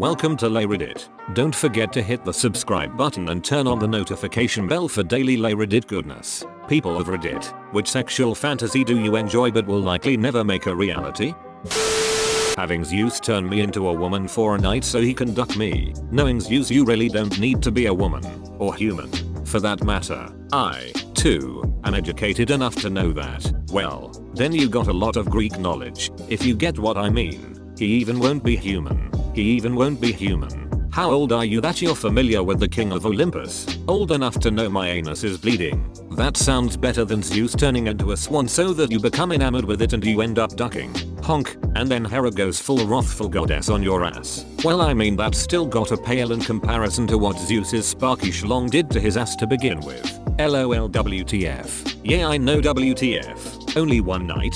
Welcome to Reddit. Don't forget to hit the subscribe button and turn on the notification bell for daily Reddit goodness. People of Reddit, which sexual fantasy do you enjoy but will likely never make a reality? Having Zeus turn me into a woman for a night so he can duck me. Knowing Zeus, you really don't need to be a woman, or human. For that matter, I, too, am educated enough to know that. Well, then you got a lot of Greek knowledge, if you get what I mean. He even won't be human. He even won't be human. How old are you that you're familiar with the king of Olympus? Old enough to know my anus is bleeding. That sounds better than Zeus turning into a swan so that you become enamored with it and you end up ducking. Honk, and then Hera goes full wrathful goddess on your ass. Well, I mean, that's still got a pale in comparison to what Zeus's sparky schlong did to his ass to begin with. LOL WTF. Yeah, I know WTF. Only one night.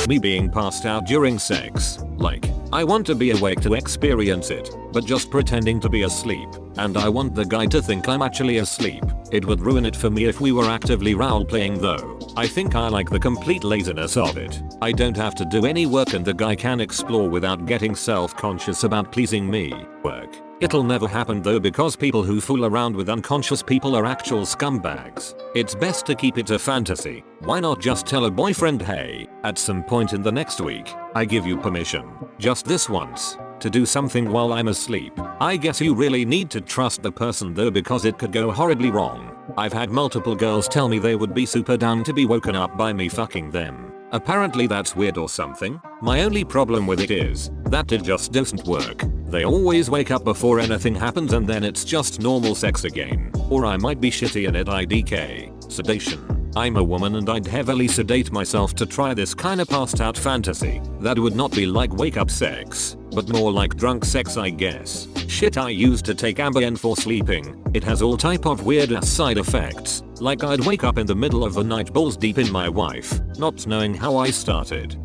Me being passed out during sex. Like, I want to be awake to experience it, but just pretending to be asleep. And I want the guy to think I'm actually asleep. It would ruin it for me if we were actively role-playing though. I think I like the complete laziness of it. I don't have to do any work and the guy can explore without getting self-conscious about pleasing me. Work. It'll never happen though because people who fool around with unconscious people are actual scumbags. It's best to keep it a fantasy. Why not just tell a boyfriend, hey, at some point in the next week, I give you permission, just this once, to do something while I'm asleep. I guess you really need to trust the person though because it could go horribly wrong. I've had multiple girls tell me they would be super down to be woken up by me fucking them. Apparently that's weird or something. My only problem with it is that it just doesn't work. They always wake up before anything happens and then it's just normal sex again. Or I might be shitty in it. IDK. Sedation. I'm a woman and I'd heavily sedate myself to try this kinda passed out fantasy. That would not be like wake up sex, but more like drunk sex, I guess. Shit, I used to take Ambien for sleeping. It has all type of weird ass side effects. Like I'd wake up in the middle of the night balls deep in my wife, not knowing how I started.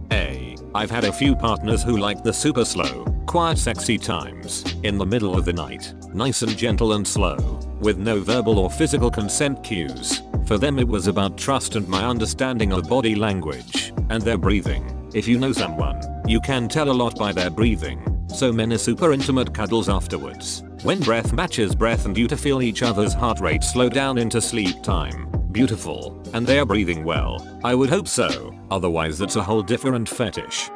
I've had a few partners who like the super slow, quiet sexy times, in the middle of the night, nice and gentle and slow, with no verbal or physical consent cues. For them it was about trust and my understanding of body language, and their breathing. If you know someone, you can tell a lot by their breathing. So many super intimate cuddles afterwards, when breath matches breath and you to feel each other's heart rate slow down into sleep time. Beautiful, and they are breathing well. I would hope so, otherwise that's a whole different fetish.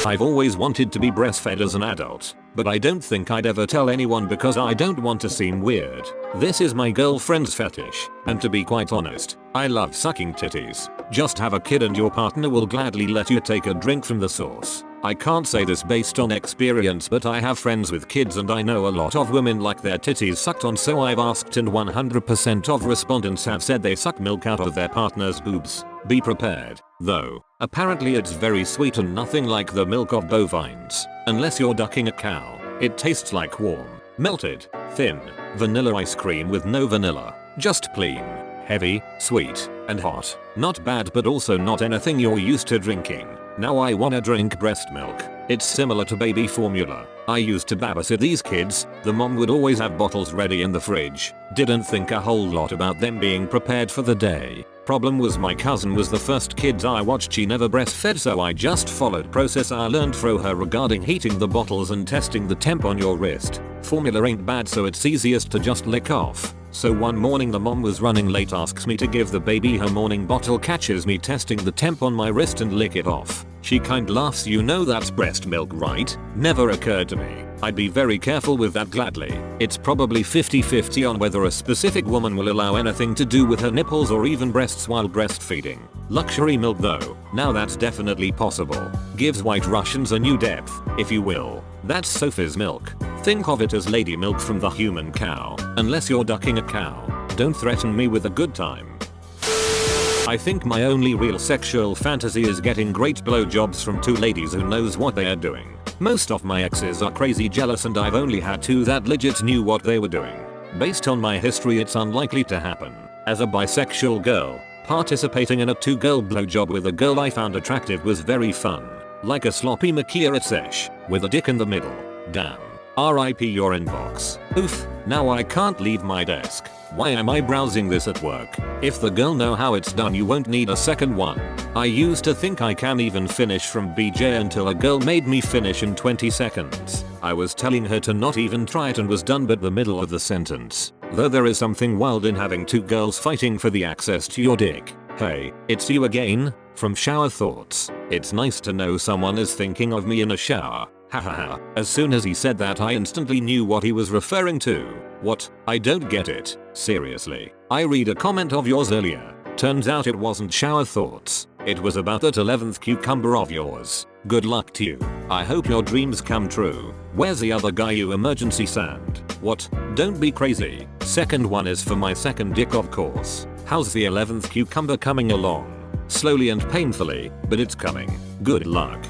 I've always wanted to be breastfed as an adult, but I don't think I'd ever tell anyone because I don't want to seem weird. This is my girlfriend's fetish, and to be quite honest, I love sucking titties. Just have a kid and your partner will gladly let you take a drink from the source. I can't say this based on experience, but I have friends with kids and I know a lot of women like their titties sucked on, so I've asked and 100% of respondents have said they suck milk out of their partner's boobs. Be prepared, though. Apparently it's very sweet and nothing like the milk of bovines, unless you're ducking a cow. It tastes like warm, melted, thin, vanilla ice cream with no vanilla, just plain, heavy, sweet, and hot. Not bad but also not anything you're used to drinking. Now I wanna drink breast milk. It's similar to baby formula. I used to babysit these kids. The mom would always have bottles ready in the fridge. Didn't think a whole lot about them being prepared for the day. Problem was my cousin was the first kids I watched she never breastfed, so I just followed process I learned through her regarding heating the bottles and testing the temp on your wrist. Formula ain't bad so it's easiest to just lick off. So one morning the mom was running late, asks me to give the baby her morning bottle, catches me testing the temp on my wrist and lick it off. She kind laughs, you know that's breast milk right? Never occurred to me. I'd be very careful with that gladly. It's probably 50-50 on whether a specific woman will allow anything to do with her nipples or even breasts while breastfeeding. Luxury milk though, now that's definitely possible. Gives white Russians a new depth, if you will. That's Sophie's milk. Think of it as lady milk from the human cow. Unless you're ducking a cow. Don't threaten me with a good time. I think my only real sexual fantasy is getting great blowjobs from two ladies who knows what they are doing. Most of my exes are crazy jealous and I've only had two that legit knew what they were doing. Based on my history it's unlikely to happen. As a bisexual girl, participating in a two-girl blowjob with a girl I found attractive was very fun. Like a sloppy Makira sesh, with a dick in the middle. Damn. RIP your inbox. Oof, now I can't leave my desk. Why am I browsing this at work? If the girl know how it's done, you won't need a second one. I used to think I can even finish from BJ until a girl made me finish in 20 seconds. I was telling her to not even try it and was done but the middle of the sentence. Though there is something wild in having two girls fighting for the access to your dick. Hey, it's you again, from Shower Thoughts. It's nice to know someone is thinking of me in a shower. Hahaha. As soon as he said that, I instantly knew what he was referring to. What? I don't get it. Seriously. I read a comment of yours earlier. Turns out it wasn't Shower Thoughts. It was about that 11th cucumber of yours. Good luck to you. I hope your dreams come true. Where's the other guy, you emergency sand? What? Don't be crazy. Second one is for my second dick, of course. How's the 11th cucumber coming along? Slowly and painfully, but it's coming. Good luck.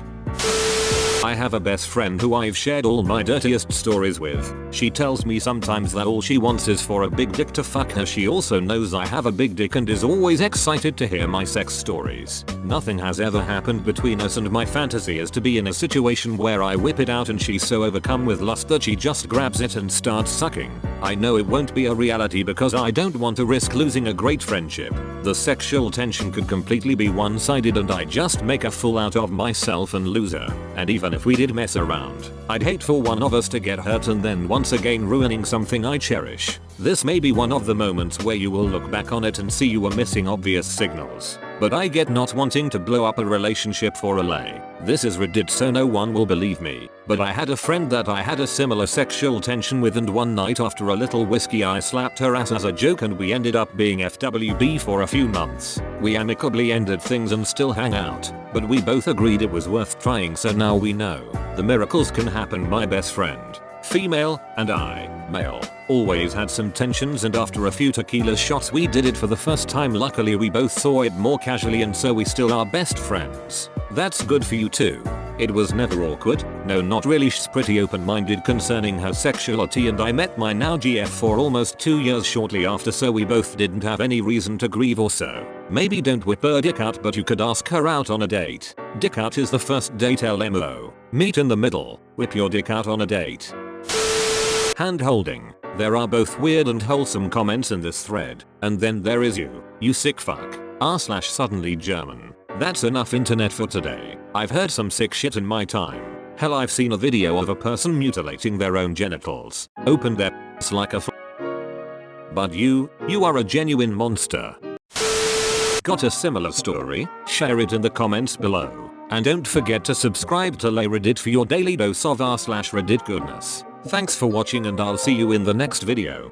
I have a best friend who I've shared all my dirtiest stories with. She tells me sometimes that all she wants is for a big dick to fuck her. She also knows I have a big dick and is always excited to hear my sex stories. Nothing has ever happened between us, and my fantasy is to be in a situation where I whip it out and she's so overcome with lust that she just grabs it and starts sucking. I know it won't be a reality because I don't want to risk losing a great friendship. The sexual tension could completely be one-sided and I just make a fool out of myself and lose her. And even if we did mess around, I'd hate for one of us to get hurt and then once again ruining something I cherish. This may be one of the moments where you will look back on it and see you were missing obvious signals. But I get not wanting to blow up a relationship for a lay. This is Reddit, so no one will believe me. But I had a friend that I had a similar sexual tension with, and one night after a little whiskey I slapped her ass as a joke and we ended up being FWB for a few months. We amicably ended things and still hang out. But we both agreed it was worth trying, so now we know. The miracles can happen. My best friend, female, and I, male, always had some tensions, and after a few tequila shots we did it for the first time. Luckily we both saw it more casually and so we still are best friends. That's good for you too. It was never awkward. No, not really. She's pretty open-minded concerning her sexuality, and I met my now GF for almost 2 years shortly after, so we both didn't have any reason to grieve or so. Maybe don't whip her dick out, but you could ask her out on a date. Dick out is the first date LMO. Meet in the middle. Whip your dick out on a date. Hand holding. There are both weird and wholesome comments in this thread. And then there is you sick fuck. r/suddenly German. That's enough internet for today. I've heard some sick shit in my time. Hell, I've seen a video of a person mutilating their own genitals. Opened their ass like a But you are a genuine monster. Got a similar story? Share it in the comments below. And don't forget to subscribe to Reddit for your daily dose of r/Reddit goodness. Thanks for watching and I'll see you in the next video.